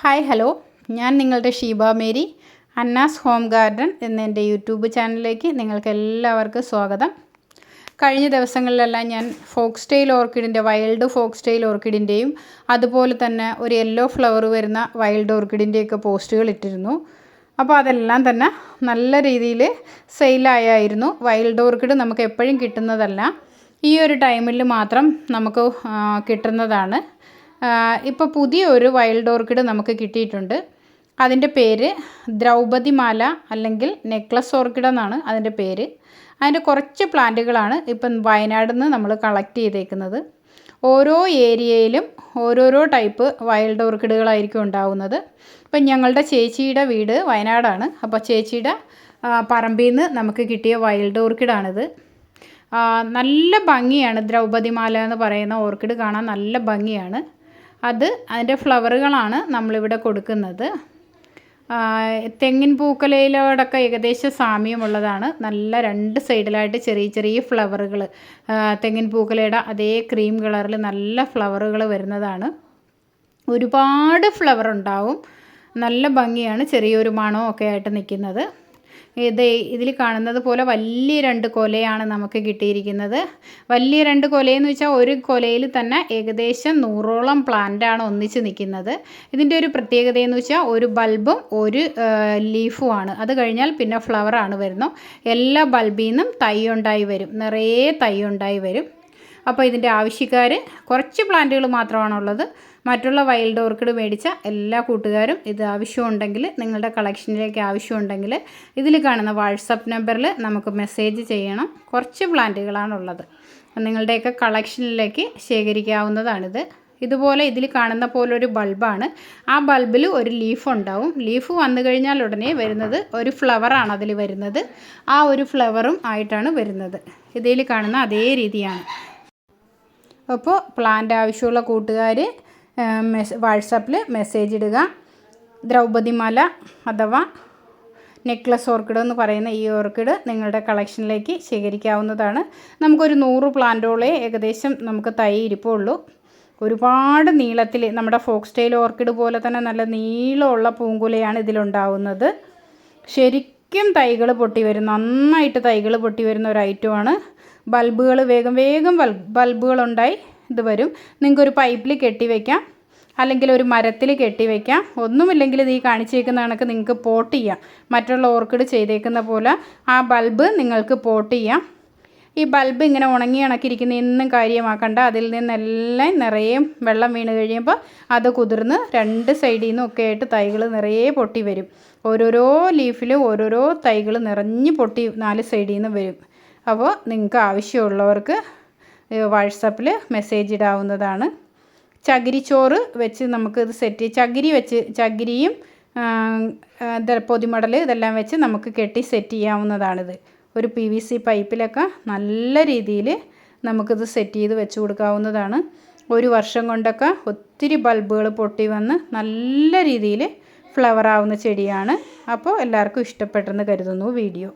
Hi hello, ഞാൻ നിങ്ങളുടെ Sheeba Mary. അന്നാസ് home garden എന്ന എൻ്റെ യൂട്യൂബ് ചാനലിലേക്ക് നിങ്ങൾക്ക് എല്ലാവർക്കും സ്വാഗതം. കഴിഞ്ഞ ദിവസങ്ങളിലെല്ലാം ഞാൻ ഫോക്സ്റ്റെയിൽ ഓർക്കിഡിൻ്റെ വൈൽഡ് ഫോക്സ്റ്റെയിൽ ഓർക്കിഡിൻ്റെയും അതുപോലെ തന്നെ ഒരു യെല്ലോ ഫ്ലവർ വരുന്ന വൈൽഡ് ഓർക്കിഡിൻ്റെയൊക്കെ പോസ്റ്റുകൾ ഇട്ടിരുന്നു. അപ്പോൾ അതെല്ലാം തന്നെ നല്ല രീതിയിൽ സെയിലായിരുന്നു. വൈൽഡ് ഓർക്കിഡ് നമുക്ക് എപ്പോഴും കിട്ടുന്നതല്ല, ഈ ഒരു ടൈമിൽ മാത്രം നമുക്ക് കിട്ടുന്നതാണ്. ഇപ്പോൾ പുതിയൊരു വൈൽഡ് ഓർക്കിഡ് നമുക്ക് കിട്ടിയിട്ടുണ്ട്. അതിൻ്റെ പേര് ദ്രൗപതിമാല അല്ലെങ്കിൽ നെക്ലസ് ഓർക്കിഡ് എന്നാണ് അതിൻ്റെ പേര്. അതിൻ്റെ കുറച്ച് പ്ലാന്റുകളാണ് ഇപ്പം വയനാട്ടിൽ നിന്ന് നമ്മൾ കളക്ട് ചെയ്തേക്കുന്നത്. ഓരോ ഏരിയയിലും ഓരോരോ ടൈപ്പ് വൈൽഡ് ഓർക്കിഡുകളായിരിക്കും ഉണ്ടാവുന്നത്. ഇപ്പം ഞങ്ങളുടെ ചേച്ചിയുടെ വീട് വയനാടാണ്. അപ്പോൾ ചേച്ചിയുടെ പറമ്പിൽ നിന്ന് നമുക്ക് കിട്ടിയ വൈൽഡ് ഓർക്കിഡാണിത്. നല്ല ഭംഗിയാണ്. ദ്രൗപതിമാല എന്ന് പറയുന്ന ഓർക്കിഡ് കാണാൻ നല്ല ഭംഗിയാണ്. അതിൻ്റെ ഫ്ലവറുകളാണ് നമ്മളിവിടെ കൊടുക്കുന്നത്. തെങ്ങിൻ പൂക്കലയിലോടൊക്കെ ഏകദേശം സാമ്യമുള്ളതാണ്. നല്ല രണ്ട് സൈഡിലായിട്ട് ചെറിയ ചെറിയ ഫ്ലവറുകൾ, തെങ്ങിൻ പൂക്കലയുടെ അതേ ക്രീം കളറിൽ നല്ല ഫ്ലവറുകൾ വരുന്നതാണ്. ഒരുപാട് ഫ്ലവർ ഉണ്ടാവും. നല്ല ഭംഗിയാണ്. ചെറിയൊരു മണമൊക്കെ ആയിട്ട് നിൽക്കുന്നത്. ഇതിൽ കാണുന്നത് പോലെ വലിയ 2 കൊലയാണ് നമുക്ക് കിട്ടിയിരിക്കുന്നത്. വലിയ 2 കൊലയെന്ന് വെച്ചാൽ ഒരു കൊലയിൽ തന്നെ ഏകദേശം 100ഓളം പ്ലാന്റാണ് ഒന്നിച്ച് നിൽക്കുന്നത്. ഇതിൻ്റെ ഒരു പ്രത്യേകതയെന്ന് വെച്ചാൽ ഒരു ബൾബും ഒരു ലീഫുമാണ്. അത് കഴിഞ്ഞാൽ പിന്നെ ഫ്ലവറാണ് വരുന്നത്. എല്ലാ ബൾബിൽ നിന്നും തൈ ഉണ്ടായി വരും, നിറയെ തൈ ഉണ്ടായി വരും. അപ്പോൾ ഇതിൻ്റെ ആവശ്യക്കാർ കുറച്ച് പ്ലാന്റുകൾ മാത്രമാണുള്ളത്. മറ്റുള്ള വൈൽഡ് ഓർക്കിഡ് മേടിച്ച എല്ലാ കൂട്ടുകാരും ഇത് ആവശ്യമുണ്ടെങ്കിൽ, നിങ്ങളുടെ കളക്ഷനിലേക്ക് ആവശ്യമുണ്ടെങ്കിൽ ഇതിൽ കാണുന്ന വാട്സപ്പ് നമ്പറിൽ നമുക്ക് മെസ്സേജ് ചെയ്യണം. കുറച്ച് പ്ലാന്റുകളാണുള്ളത്. നിങ്ങളുടെയൊക്കെ കളക്ഷനിലേക്ക് ശേഖരിക്കാവുന്നതാണിത്. ഇതുപോലെ ഇതിൽ കാണുന്ന പോലെ ഒരു ബൾബാണ്. ആ ബൾബിൽ ഒരു ലീഫ് ഉണ്ടാവും. ലീഫ് വന്നു കഴിഞ്ഞാൽ ഉടനെ വരുന്നത് ഒരു ഫ്ലവറാണ് അതിൽ വരുന്നത്. ആ ഒരു ഫ്ലവറും ആയിട്ടാണ് വരുന്നത്. ഇതിൽ കാണുന്ന അതേ രീതിയാണ്. അപ്പോൾ പ്ലാന്റ് ആവശ്യമുള്ള കൂട്ടുകാർ വാട്സാപ്പിൽ മെസ്സേജ് ഇടുക. ദ്രൗപതിമാല അഥവാ നെക്ലസ് ഓർക്കിഡ് എന്ന് പറയുന്ന ഈ ഓർക്കിഡ് നിങ്ങളുടെ കളക്ഷനിലേക്ക് ശേഖരിക്കാവുന്നതാണ്. നമുക്കൊരു 100 പ്ലാന്റോളെ ഏകദേശം നമുക്ക് തൈ ഇരിപ്പുള്ളൂ. ഒരുപാട് നീളത്തിൽ നമ്മുടെ ഫോക്സ്റ്റെയിൽ ഓർക്കിഡ് പോലെ തന്നെ നല്ല നീളമുള്ള പൂങ്കുലയാണ് ഇതിലുണ്ടാവുന്നത്. ശരിക്കും തൈകൾ പൊട്ടി വരും, നന്നായിട്ട് തൈകൾ പൊട്ടി വരുന്ന ഒരു ഐറ്റമാണ്. ബൾബുകൾ വേഗം ബൾബുകളുണ്ടായി ഇത് വരും. നിങ്ങൾക്കൊരു പൈപ്പിൽ കെട്ടി വയ്ക്കാം, അല്ലെങ്കിൽ ഒരു മരത്തിൽ കെട്ടി വയ്ക്കാം. ഒന്നുമില്ലെങ്കിൽ ഇത് ഈ കാണിച്ചേക്കുന്ന കണക്ക് നിങ്ങൾക്ക് പോട്ട് ചെയ്യാം. മറ്റുള്ള ഓർക്കിഡ് ചെയ്തേക്കുന്ന പോലെ ആ ബൾബ് നിങ്ങൾക്ക് പോട്ട് ചെയ്യാം. ഈ ബൾബ് ഇങ്ങനെ ഉണങ്ങി കണക്കിരിക്കുന്ന എന്നും കാര്യമാക്കണ്ട. അതിൽ നിന്നെല്ലാം നിറയെ വെള്ളം വീണ് കഴിയുമ്പോൾ അത് കുതിർന്ന് 2 സൈഡിൽ നിന്നും ഒക്കെ ആയിട്ട് തൈകൾ നിറയെ പൊട്ടി വരും. ഓരോരോ ലീഫിലും ഓരോരോ തൈകൾ നിറഞ്ഞ് പൊട്ടി 4 സൈഡിൽ നിന്ന് വരും. അപ്പോൾ നിങ്ങൾക്ക് ആവശ്യമുള്ളവർക്ക് വാട്സാപ്പിൽ മെസ്സേജ് ഇടാവുന്നതാണ്. ചകിരിച്ചോറ് വെച്ച് നമുക്കിത് സെറ്റ്, ചകിരിയും പൊതിമടൽ ഇതെല്ലാം വെച്ച് നമുക്ക് കെട്ടി സെറ്റ് ചെയ്യാവുന്നതാണിത്. ഒരു PVC പൈപ്പിലൊക്കെ നല്ല രീതിയിൽ നമുക്കിത് സെറ്റ് ചെയ്ത് വെച്ച് കൊടുക്കാവുന്നതാണ്. 1 വർഷം കൊണ്ടൊക്കെ ഒത്തിരി ബൾബുകൾ പൊട്ടി വന്ന് നല്ല രീതിയിൽ ഫ്ലവർ ആവുന്ന ചെടിയാണ്. അപ്പോൾ എല്ലാവർക്കും ഇഷ്ടപ്പെട്ടെന്ന് കരുതുന്നു വീഡിയോ.